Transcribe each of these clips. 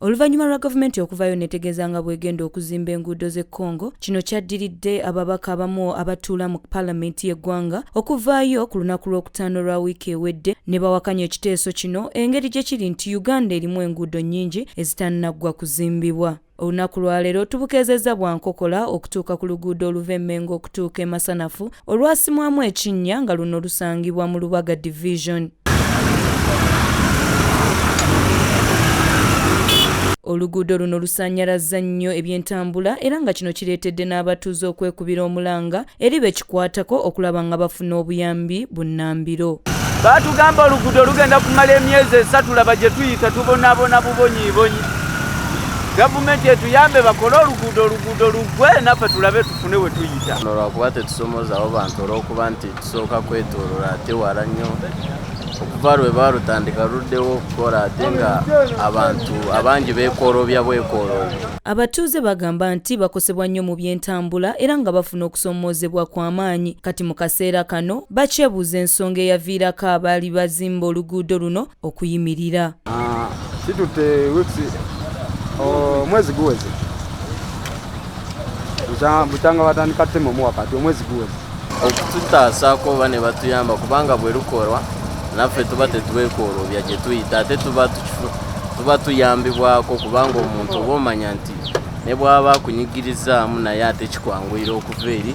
Oluvannyuma lwa gavumenti okuvayo netegeeza nga bwegenda okuzimba enguudo z'e Congo, kino kyaddiridde ababaka abamu abatuula mu paalamenti y'eggwanga okuvaayo ku lunaku lw'okutaano lwa wiiki ewedde ne bawakanya ekiteeso kino engeri gye kiri nti Uganda erimu enguudo nnyingi ezitaannaggwa kuzimbibwa. Olunaku lwa leero tubukeezezza bwankokola okutuuka ku luguudo oluva e Mengo okutuuka e Masanafu olwasimwamu ekinnya nga luno lusangibwa mu Lubaga Division. Oluguudo luno lusanyarazza nnyo ebyentambula era nga kino kireetedde n'abatuuze okwekubira omulanga eri bekikwatako okulaba nga bafuna obuyambi bunnambiro. Baatugamba oluguudo lugenda kumala emyezi 3 laba gye tuyita tubonaabona bubonyiibonyi. Gavumenti etuyambe bakole oluguudo luggwe naffe tulabe tufune we tuyita. Lwakuba tetusomoozawo bantu olw'okuba nti tusooka kwetooloola ate wala nnyo. Okuva lwe baalutandika luddewo okukola ate nga abantu abangi beekooloobya bwekooloobya. Abatuuze bagamba nti bakosebwa nnyo mu byentambula era nga bafuna okusoomoozebwa kw'amaanyi. Kati mu kaseera kano bakyebuuza ensonga eyaviirako abaali bazimba oluguudo luno okuyimirira. Situtte wiiki omwezi guweze. Butanga batandika ttemu wakati omwezi guweze. Okututaasaako oba ne batuyamba kubanga bwe lukolwa naffe tuba tetwekooloobya gye tuyita ate tuba tuyambibwako kubanga omuntu oba omanya nti ne bw'aba akunyigirizaamu naye ate kikwanguyira okuva eri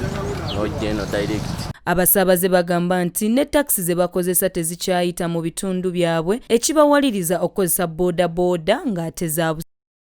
n'ojja eno direct. Abasaabaze bagamba nti ne takisi ze bakozesa tezikyayita mu bitundu byabwe ekibawaliriza okukozesa boodabooda ng'ate za